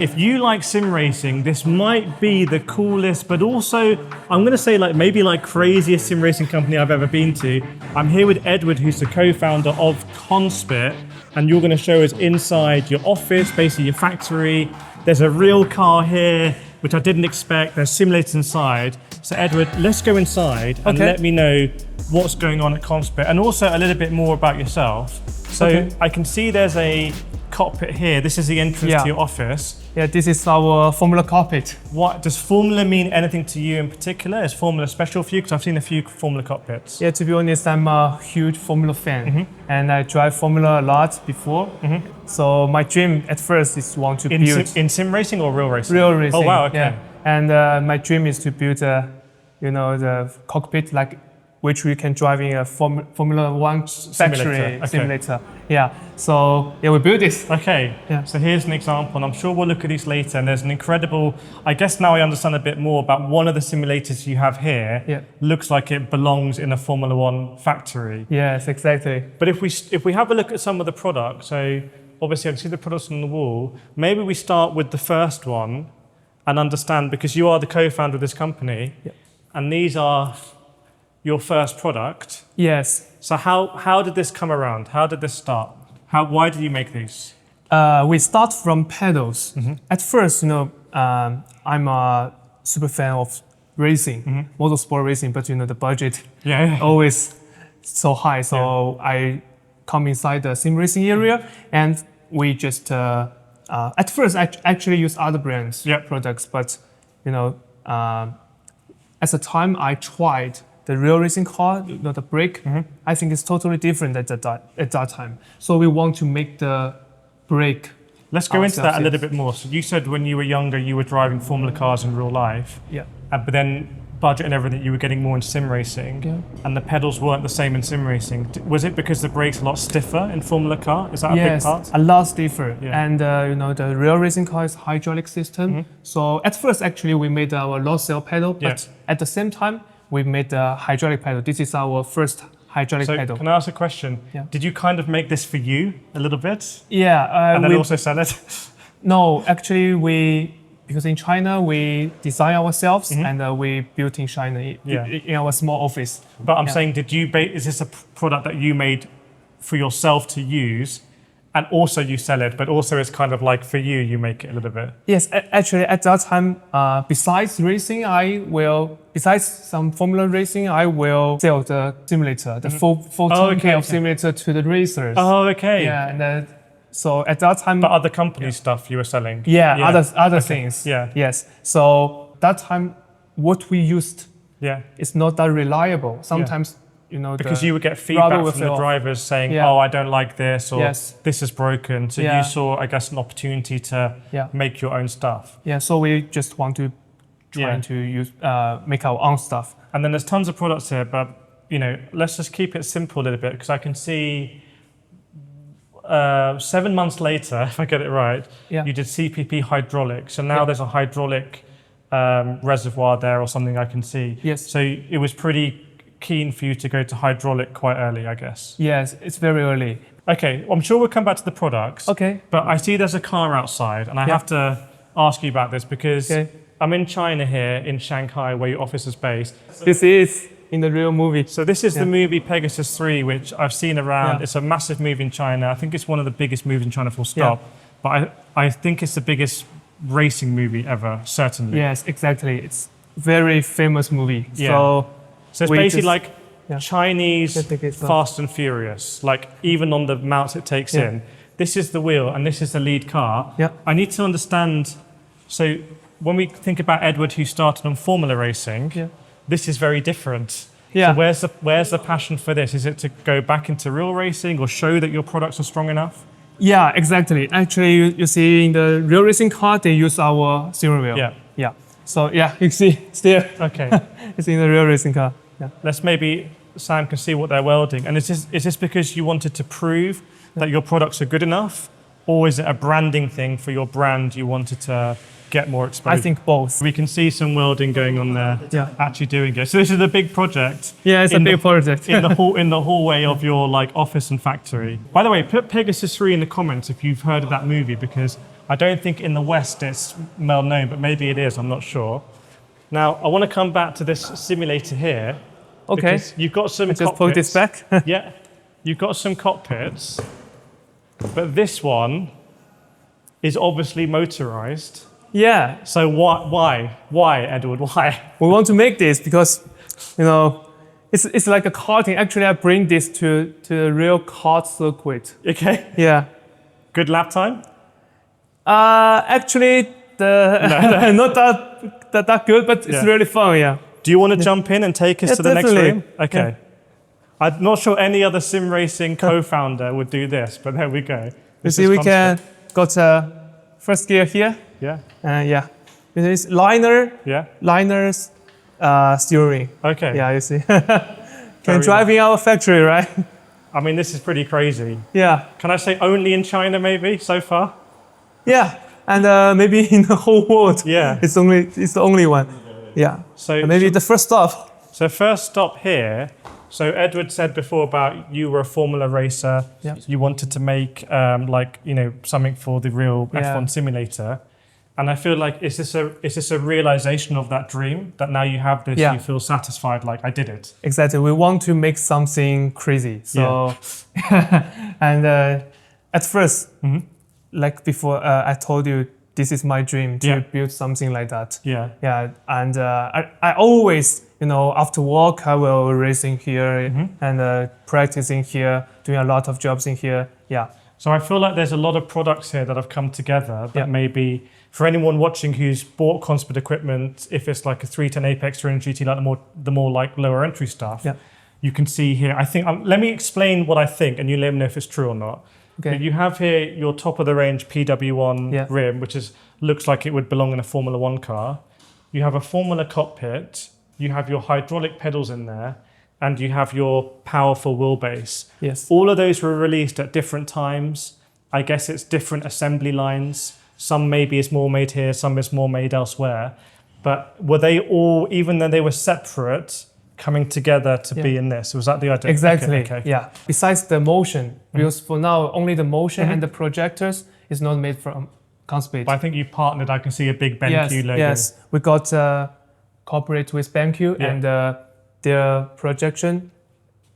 If you like sim racing, this might be the coolest, but also I'm going to say like maybe like craziest sim racing company I've ever been to. I'm here with Edward, who's the co-founder of Conspit, and you're going to show us inside your office, basically your factory. There's a real car here, which I didn't expect. There's simulators inside. So Edward, let's go inside and let me know what's going on at Conspit, and also a little bit more about yourself. So I can see there's a cockpit here. This is the entrance to your office. Yeah, this is our Formula cockpit. What does Formula mean? Anything to you in particular? Is Formula special for you? Because I've seen a few Formula cockpits. Yeah, to be honest, I'm a huge Formula fan, and I drive Formula a lot before. So my dream at first is to want to build in sim racing or real racing. Real racing. Oh wow, okay. Yeah. And my dream is to build a, the cockpit like which we can drive in a Formula One factory simulator. Yeah. So yeah, we built this. Okay. Yeah. So here's an example, and I'm sure we'll look at these later. And there's an incredible. I guess now I understand a bit more about one of the simulators you have here. Yeah. Looks like it belongs in a Formula One factory. Yes, exactly. But if we have a look at some of the products, so obviously I can see the products on the wall. Maybe we start with the first one and understand, because you are the co-founder of this company, and these are your first product. Yes. So how did this come around? How did this start? Why did you make these? We start from pedals. At first, I'm a super fan of racing, motorsport racing, but the budget always so high. So I come inside the sim racing area, and we just at first I actually use other brands products, but at the time I tried the real racing car, the brake, I think it's totally different at that time. So we want to make the brake. Let's go into that a little bit more. So you said when you were younger, you were driving Formula cars in real life. Yeah. But then budget and everything, you were getting more in sim racing. Yeah. And the pedals weren't the same in sim racing. Was it because the brakes are a lot stiffer in Formula car? Is that a big part? Yes, a lot stiffer. Yeah. And the real racing car is hydraulic system. So at first, actually, we made our low cell pedal, but at the same time, we made the hydraulic pedal. This is our first hydraulic pedal. Can I ask a question? Yeah. Did you kind of make this for you a little bit? Yeah. And then also sell it? No, actually because in China, we design ourselves and we built in China in our small office. But I'm saying, is this a product that you made for yourself to use, and also you sell it, but also it's kind of like for you make it a little bit? Yes, actually at that time, besides some Formula racing, I will sell the simulator, the full team of simulator to the racers. Oh, okay. Yeah, and so at that time. But other company stuff you were selling? Yeah. Other things. Yeah. Yes. So that time, what we used is not that reliable. Sometimes, because you would get feedback from the drivers saying, oh, I don't like this, or this is broken. So you saw, I guess, an opportunity to make your own stuff. Yeah, so we just want to try to use make our own stuff. And then there's tons of products here, but let's just keep it simple a little bit, because I can see 7 months later, if I get it right, you did CPP hydraulic. So now there's a hydraulic reservoir there or something I can see. Yes. So it was pretty keen for you to go to hydraulic quite early, I guess. Yes, it's very early. Okay, I'm sure we'll come back to the products. Okay. But I see there's a car outside, and I have to ask you about this because I'm in China here, in Shanghai, where your office is based. This is in the real movie. So this is the movie Pegasus 3, which I've seen around. Yeah. It's a massive movie in China. I think it's one of the biggest movies in China, full stop. Yeah. But I think it's the biggest racing movie ever, certainly. Yes, exactly. It's a very famous movie. Yeah. So it's basically like Chinese Fast and Furious, like even on the mounts it takes in. This is the wheel and this is the lead car. Yeah. I need to understand, so when we think about Edward, who started on Formula racing, this is very different. Yeah. So where's the passion for this? Is it to go back into real racing or show that your products are strong enough? Yeah, exactly. Actually, you see in the real racing car, they use our steering wheel. Yeah. Yeah. So you see still. Okay. It's in the real racing car. Yeah. Let's maybe Sam can see what they're welding. And is this because you wanted to prove that your products are good enough, or is it a branding thing for your brand you wanted to get more exposure? I think both. We can see some welding going on there. Yeah. Actually doing it. So this is a big project. Yeah, it's a big project. in the hallway of your office and factory. By the way, put Pegasus 3 in the comments if you've heard of that movie, because I don't think in the West it's well known, but maybe it is, I'm not sure. Now, I want to come back to this simulator here. Okay. Because you've got some just put this back. Yeah, you've got some cockpits, but this one is obviously motorized. Yeah. So why, Edward? Why? We want to make this because, you know, it's like a karting. Actually, I bring this to a real kart circuit. Okay. Yeah. Good lap time? Actually, not that good, but it's really fun. Yeah. Do you want to jump in and take us to the next room? Okay. Yeah. I'm not sure any other sim racing co-founder would do this, but there we go. You see, we can got first gear here. Yeah. Yeah. It is liner. Yeah. Liners, steering. Okay. Yeah, you see. Can drive in our factory, right? I mean, this is pretty crazy. Yeah. Can I say only in China, maybe so far? Yeah, and maybe in the whole world. Yeah. It's the only one. Yeah. So and maybe the first stop. So first stop here. So Edward said before about you were a Formula racer. Yeah. You wanted to make something for the real F1 simulator. And I feel like is this a realization of that dream that now you have this, you feel satisfied, like I did it? Exactly. We want to make something crazy. So, and at first, like before, I told you this is my dream to build something like that. Yeah. Yeah. And I always, after work, I will racing here and practicing here, doing a lot of jobs in here. Yeah. So I feel like there's a lot of products here that have come together that maybe for anyone watching who's bought Conspit equipment, if it's like a 310 Apex or an GT, like the more like lower entry stuff, you can see here. I think let me explain what I think, and you let me know if it's true or not. Okay. But you have here your top of the range PW1 rim, which looks like it would belong in a Formula One car. You have a Formula cockpit. You have your hydraulic pedals in there. And you have your powerful wheelbase. Yes. All of those were released at different times. I guess it's different assembly lines. Some maybe is more made here, some is more made elsewhere. But were they all, even though they were separate, coming together to be in this? Was that the idea? Exactly. Okay. Yeah. Besides the motion, because for now only the motion and the projectors is not made from Conspit. But I think you partnered. I can see a big BenQ logo. Yes. We got cooperate with BenQ and their projection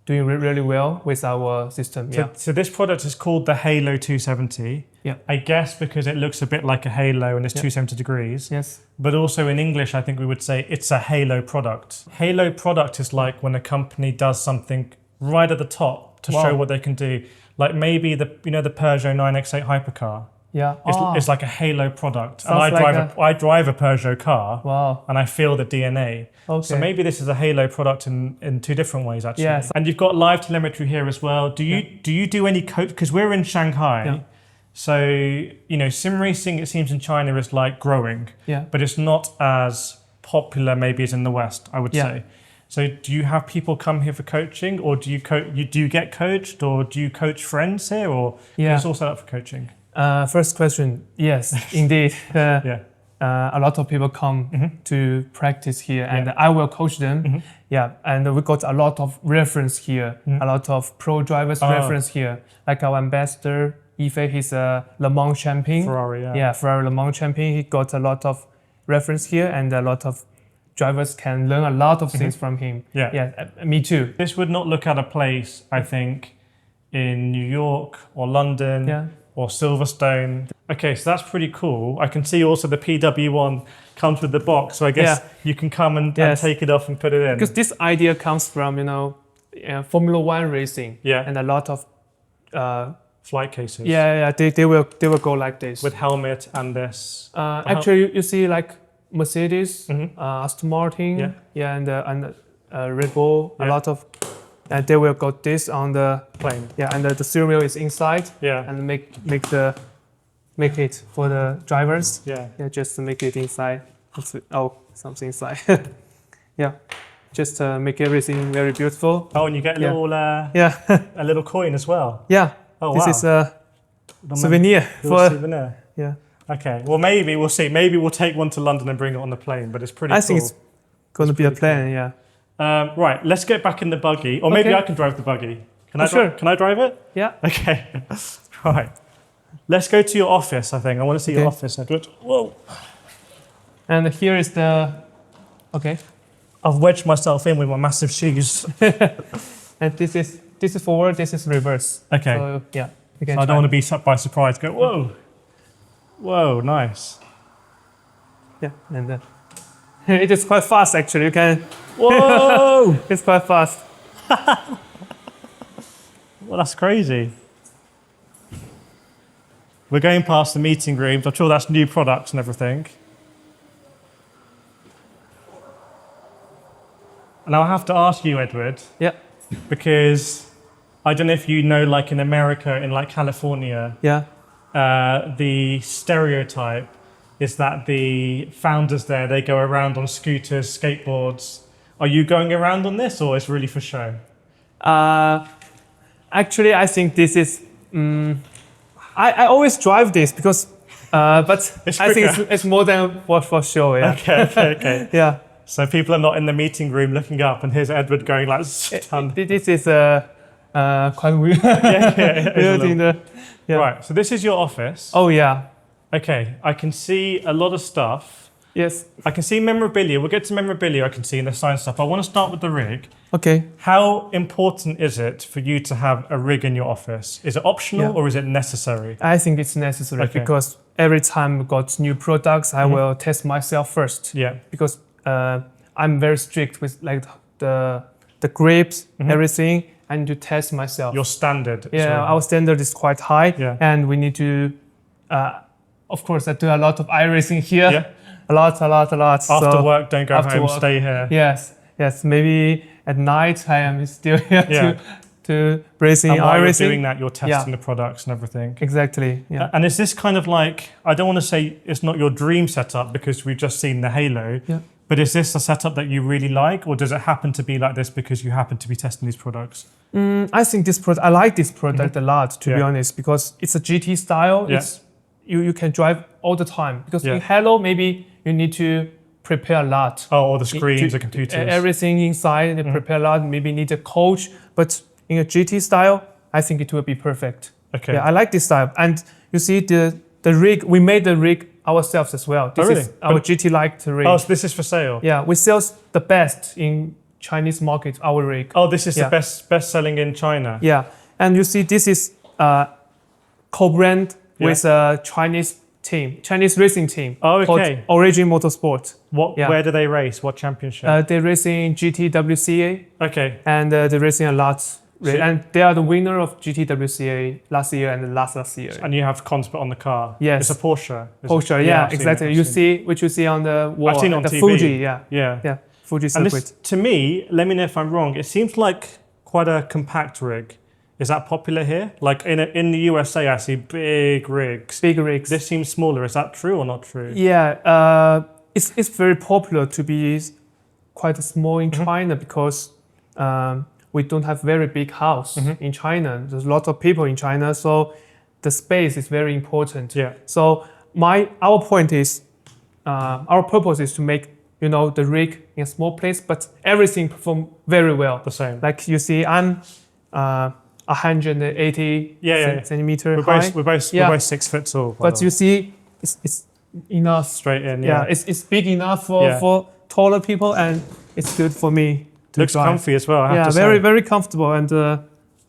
doing really well with our system. So this product is called the Halo 270. Yeah. I guess because it looks a bit like a halo and it's 270 degrees. Yes. But also in English, I think we would say it's a Halo product. Halo product is like when a company does something right at the top to show what they can do. Like maybe the Peugeot 9X8 hypercar. Yeah. It's like a Halo product. Sounds And I drive a Peugeot car. Wow. And I feel the DNA. Okay. So maybe this is a Halo product in two different ways, actually. Yes. And you've got live telemetry here as well. Do you do any coach? Because we're in Shanghai. Yeah. So, sim racing, it seems in China is like growing. Yeah. But it's not as popular maybe as in the West, I would say. So do you have people come here for coaching, or do you get coached, or do you coach friends here, or it's all set up for coaching? First question, yes, indeed. A lot of people come to practice here, and I will coach them. Yeah, and we got a lot of reference here, a lot of pro drivers reference here. Like our ambassador, Ife, he's a Le Mans champion. Ferrari, Ferrari Le Mans champion. He got a lot of reference here, and a lot of drivers can learn a lot of things from him. Me too. This would not look at a place, I think, in New York or London. Or Silverstone. Okay, so that's pretty cool. I can see also the PW1 comes with the box, so I guess you can come and take it off and put it in. Because this idea comes from Formula One racing. And a lot of flight cases. They will go like this with helmet and this. Actually, you see like Mercedes, Aston Martin, and Red Bull. A lot of. And they will got this on the plane. And the steering wheel is inside. And make it for the drivers. Just to make it inside. Something inside. Just to make everything very beautiful. Oh, and you get a little a little coin as well. Oh, this is a souvenir souvenir. Okay. Well, maybe we'll see. Maybe we'll take one to London and bring it on the plane. But it's pretty cool. I think it's going to be a plane. Right, let's get back in the buggy. Or maybe I can drive the buggy. Can I drive it? Yeah. Okay. Right. Let's go to your office, I think. I want to see your office, Edward. Whoa. And here is the, okay. I've wedged myself in with my massive shoes. And this is forward, this is reverse. Okay. So, yeah. You can I don't want to be by surprise. Go, whoa. Whoa, nice. Yeah, and it is quite fast actually. You can. Whoa! It's quite fast. Well, that's crazy. We're going past the meeting rooms. I'm sure that's new products and everything. And I'll have to ask you, Edward. Yeah. Because I don't know if you know, like in America, in like California, Yeah. The stereotype is that the founders there, they go around on scooters, skateboards. Are you going around on this, or is it really for show? Actually, I think this is. I always drive this because, but I think it's more than for show. Yeah. Okay. Yeah. So people are not in the meeting room looking up, and here's Edward going like. This is quite weird. Yeah. Right. So this is your office. Oh yeah. Okay. I can see a lot of stuff. Yes. I can see memorabilia. We'll get to memorabilia. I can see in the science stuff. I want to start with the rig. Okay. How important is it for you to have a rig in your office? Is it optional or is it necessary? I think it's necessary because every time we got new products, I will test myself first. Yeah. Because I'm very strict with like the grips, everything. I need to test myself. Your standard. Yeah, our standard is quite high, and we need to, of course, I do a lot of iRacing here. Yeah. A lot. After work, don't go home, stay here. Yes. Maybe at night I am still here to racing and while iRacing. You're doing that, you're testing the products and everything. Exactly. Yeah. And is this kind of like, I don't want to say it's not your dream setup because we've just seen the Halo. Yeah. But is this a setup that you really like, or does it happen to be like this because you happen to be testing these products? I think I like this product a lot, to be honest, because it's a GT style. Yeah. It's you can drive all the time. Because in Halo, maybe you need to prepare a lot. Oh, all the screens, the computers. Everything inside, they prepare a lot. Maybe need a coach. But in a GT style, I think it will be perfect. Okay. Yeah, I like this style. And you see the rig, we made the rig ourselves as well. This is our GT-like rig. Oh, so this is for sale? Yeah, we sell the best in Chinese market, our rig. Oh, this is the best selling in China? Yeah, and you see this is co-brand with a Chinese racing team called Origin Motorsport. Where do they race? What championship? They're racing GTWCA. Okay. And they're racing a lot. And they are the winner of GTWCA last year and last year. And you have Conspit on the car. Yes. It's a Porsche. Porsche, yeah, exactly. Which you see on the wall. I've seen it on the TV. Fuji, yeah. Fuji circuit. And this, to me, let me know if I'm wrong, it seems like quite a compact rig. Is that popular here? Like in the USA, I see big rigs. Big rigs. This seems smaller. Is that true or not true? Yeah, it's very popular to be quite small in China because we don't have very big house in China. There's a lot of people in China, so the space is very important. Yeah. So our point is, our purpose is to make the rig in a small place, but everything perform very well. The same. Like you see, I'm 180 centimeter high. We're both 6 foot tall. But you see, it's enough. Straight in. Yeah, it's big enough for taller people, and it's good for me. Looks comfy as well. I have to very, say. very comfortable, and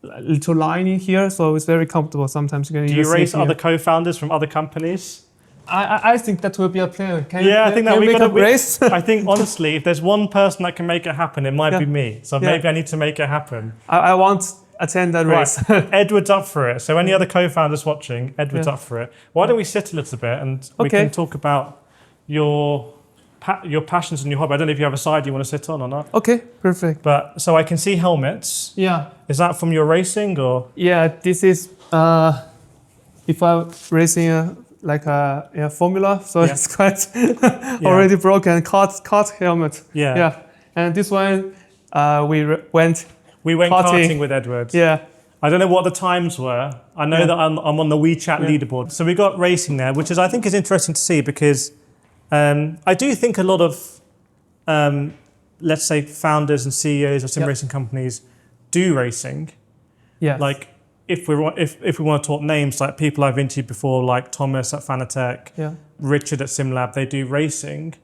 little lining here, so it's very comfortable. Sometimes you can. Do you race other co-founders from other companies? I think that will be a plan. I think that we make a race. I think honestly, if there's one person that can make it happen, it might be me. So maybe I need to make it happen. I want to attend that race. Edward's up for it. So any other co-founders watching, Edward's up for it. Why don't we sit a little bit and we can talk about your passions and your hobby. I don't know if you have a side you want to sit on or not. Okay, perfect. But so I can see helmets. Yeah. Is that from your racing or? Yeah, this is if I'm racing like a formula, so it's quite already broken. Kart helmet. Yeah. And this one we went karting with Edward. Yeah. I don't know what the times were. I know that I'm on the WeChat leaderboard. So we got racing there, which I think is interesting to see because I do think a lot of, let's say, founders and CEOs of sim racing companies do racing. Yeah. Like if we want to talk names, like people I've interviewed before, like Thomas at Fanatec, Richard at SimLab, they do racing.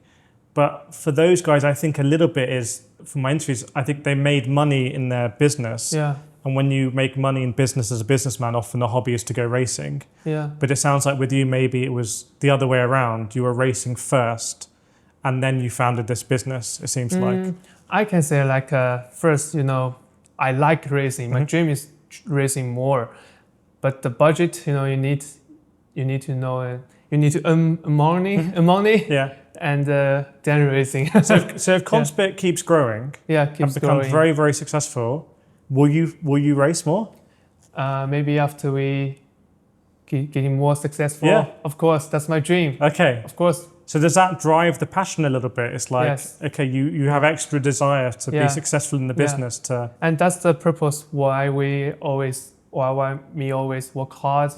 But for those guys, I think a little bit is, from my interviews, I think they made money in their business. Yeah. And when you make money in business as a businessman, often the hobby is to go racing. Yeah. But it sounds like with you, maybe it was the other way around. You were racing first, and then you founded this business, it seems like. I can say like first, I like racing. My dream is racing more, but the budget, you need to know, you need to earn money, Yeah. and then racing. So if Conspit keeps growing, keeps and becomes growing. very, very successful, will you race more? Maybe after we getting more successful. Yeah. Of course, that's my dream. Okay. Of course. So does that drive the passion a little bit? It's like, Yes. okay, you have extra desire to be successful in the business. And that's the purpose why we always work hard.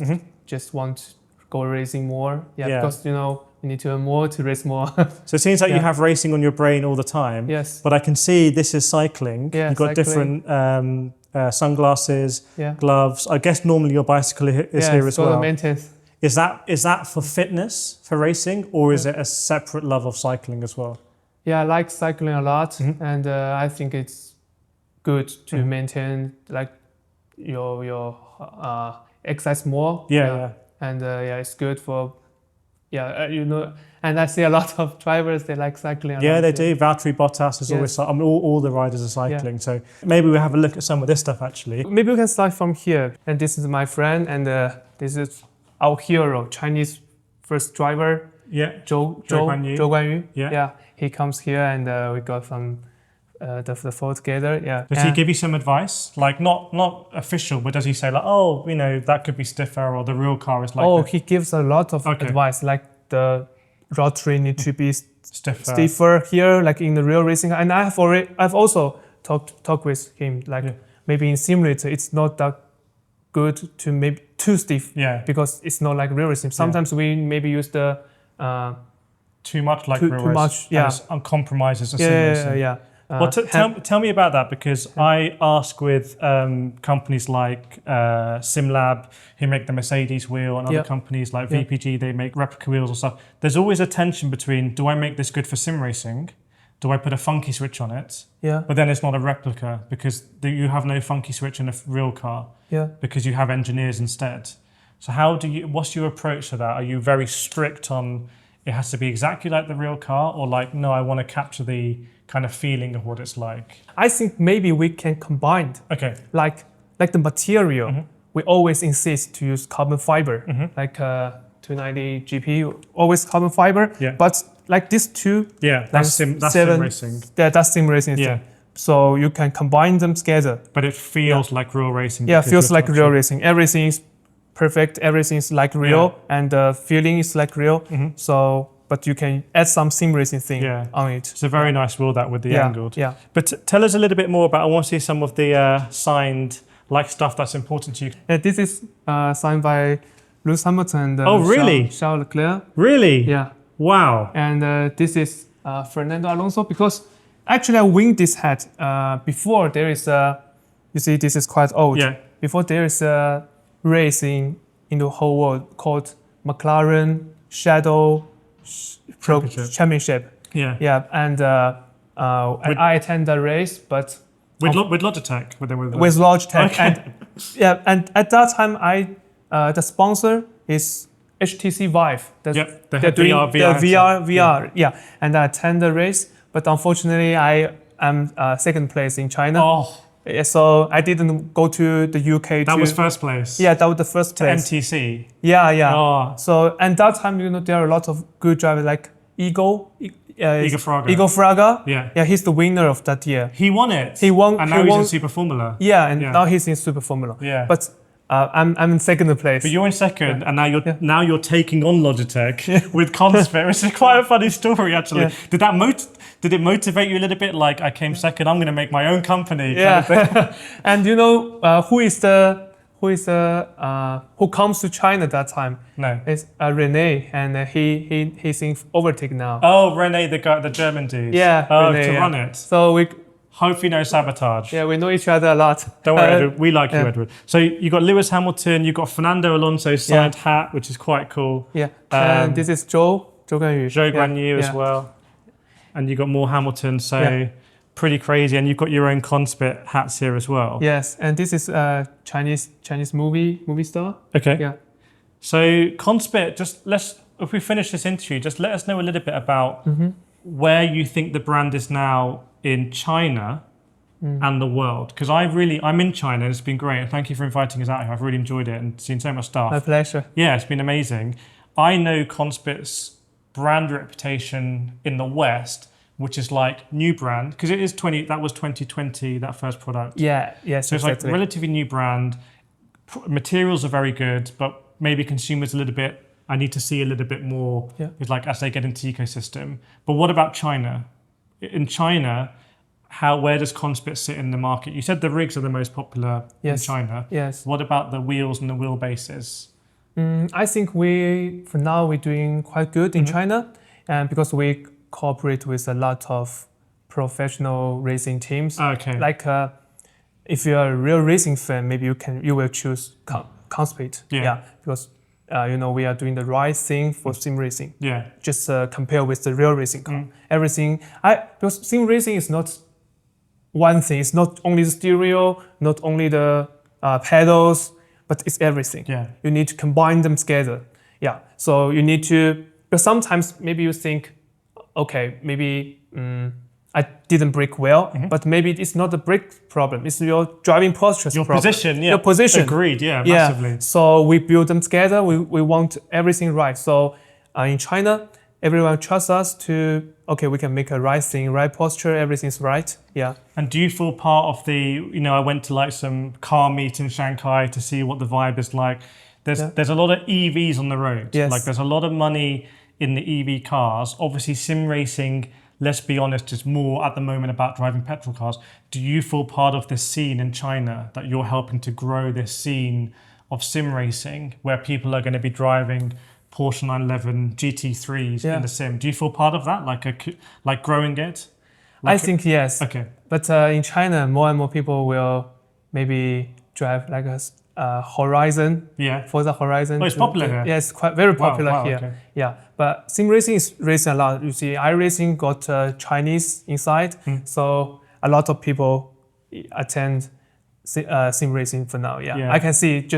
Just want to go racing more. Because you need to earn more to race more. So it seems like you have racing on your brain all the time. Yes. But I can see this is cycling. Yeah, You've got cycling. different sunglasses, gloves. I guess normally your bicycle is here as well. Maintenance. Is that for fitness, for racing, or is it a separate love of cycling as well? Yeah, I like cycling a lot, and I think it's good to maintain like your exercise more. And it's good for and I see a lot of drivers, they like cycling a lot. Yeah, they do. Valtteri Bottas is always, all the riders are cycling. So maybe we'll have a look at some of this stuff actually. Maybe we can start from here. And this is my friend, and this is our hero, Chinese first driver. Yeah. Zhou Guanyu. Yeah. He comes here, and we got some the photo together. Yeah. Does he give you some advice? Like not official, but does he say like, oh, that could be stiffer, or the real car is like? Oh, he gives a lot of advice, like the rotary need to be stiffer here, like in the real racing. And I've also talked with him, like maybe in simulator it's not that good to maybe too stiff. Because it's not like real racing. Sometimes we maybe use the too much like too real racing. And compromises a simulation. Well, tell me about that, because I ask with companies like SimLab, who make the Mercedes wheel, and other companies like VPG, they make replica wheels and stuff. There's always a tension between, do I make this good for sim racing? Do I put a funky switch on it? But then it's not a replica, because you have no funky switch in a real car. Because you have engineers instead. So what's your approach to that? Are you very strict on it has to be exactly like the real car, or like, no, I want to capture the kind of feeling of what it's like? I think maybe we can combine. Okay. Like the material, we always insist to use carbon fiber. Like 290 GP, always carbon fiber. But like these two, that's sim racing. Yeah, that's sim racing. Yeah. So you can combine them together. But it feels like real racing. Yeah, it feels like real racing. Everything is perfect. Everything is like real, and the feeling is like real. So, but you can add some sim racing thing on it. It's a very nice wheel that with the angled. But tell us a little bit more about. I want to see some of the signed stuff that's important to you. Yeah, this is signed by Lewis Hamilton and Charles Leclerc. Really? Yeah. Wow. And this is Fernando Alonso, because actually I win this hat before there is you see this is quite old. Before there is a race in the whole world called McLaren Shadow Championship. And I attend the race, but with Logitech, with Logitech. Okay. And at that time the sponsor is HTC Vive. They're doing VR. Yeah, and I attend the race, but unfortunately I am second place in China. Oh. So I didn't go to the UK. That was first place. Yeah, that was the first place. MTC. Yeah. Oh. So and that time there are a lot of good drivers like Igor Fraga. Yeah, he's the winner of that year. He won it. He won, and now he's in Super Formula. Yeah, and now he's in Super Formula. Yeah. But I'm in second place. But you're in second, and now you're taking on Logitech with Conspit. It's quite a funny story, actually. Did it motivate you a little bit? Like, I came second, I'm going to make my own company. Yeah. And who comes to China that time? No. It's Rene, and he's in overtake now. Oh, Rene, the German dude. Yeah. Oh, Rene, to run it. So Hopefully no sabotage. Yeah, we know each other a lot. Don't worry, Edward. We like you, Edward. So you got Lewis Hamilton, you got Fernando Alonso signed hat, which is quite cool. Yeah, and this is Zhou Guanyu. Zhou Guanyu as well. And you got more Hamilton, so pretty crazy. And you've got your own Conspit hats here as well. Yes, and this is a Chinese movie star. Okay. Yeah. So Conspit, if we finish this interview, just let us know a little bit about where you think the brand is now in China and the world. Because I'm in China and it's been great. And thank you for inviting us out here. I've really enjoyed it and seen so much stuff. My pleasure. Yeah, it's been amazing. I know Conspit's brand reputation in the West, which is like new brand, because it is that was 2020, that first product. Yeah, yes, so it's exactly. like relatively new brand. Materials are very good, but maybe consumers I need to see a little bit more with like as they get into the ecosystem. But what about China? In China, where does Conspit sit in the market? You said the rigs are the most popular in China. Yes. What about the wheels and the wheelbases? I think for now we're doing quite good in China, and because we cooperate with a lot of professional racing teams. Okay. Like if you're a real racing fan, maybe you will choose Conspit. Yeah. Because we are doing the right thing for sim racing. Yeah. Just compare with the real racing car. Everything. Because sim racing is not one thing. It's not only the stereo, not only the pedals, but it's everything. Yeah. You need to combine them together. Yeah. So you need to. But sometimes maybe you think, okay, maybe I didn't brake well, but maybe it's not the brake problem. It's your driving posture problem. Position, yeah. Your position. Agreed, massively. Yeah. So we build them together. We want everything right. So in China, everyone trusts us we can make a right thing, right posture, everything's right. Yeah. And do you feel part of I went to like some car meet in Shanghai to see what the vibe is like. There's a lot of EVs on the road. Yes. Like there's a lot of money in the EV cars. Obviously sim racing, let's be honest, is more at the moment about driving petrol cars. Do you feel part of this scene in China, that you're helping to grow this scene of sim racing where people are going to be driving Porsche 911 GT3s in the sim? Do you feel part of that, like growing it? I think yes. Okay. But in China, more and more people will maybe drive like a Horizon. Yeah. For the Horizon. Oh, it's popular here. Yeah, it's very popular here. Okay. Yeah. But sim racing is racing a lot. You see, iRacing got Chinese inside, so a lot of people attend sim racing for now. Yeah. I can see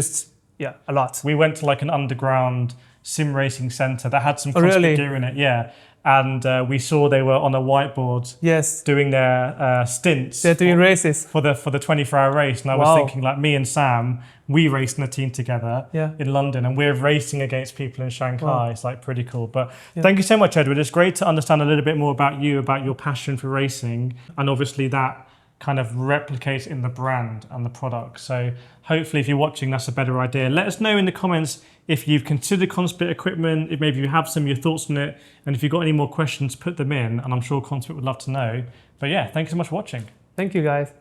a lot. We went to like an underground sim racing center that had some Conspit gear in it. Yeah. And we saw they were on a whiteboard doing their stints. They're doing races. For the 24-hour race. And I was thinking, like, me and Sam, we raced in a team together in London, and we're racing against people in Shanghai. Wow. It's like pretty cool. But thank you so much, Edward. It's great to understand a little bit more about you, about your passion for racing. And obviously that kind of replicates in the brand and the product. So hopefully if you're watching, that's a better idea. Let us know in the comments if you've considered Conspit equipment, if maybe you have some of your thoughts on it, and if you've got any more questions, put them in, and I'm sure Conspit would love to know. But yeah, thank you so much for watching. Thank you, guys.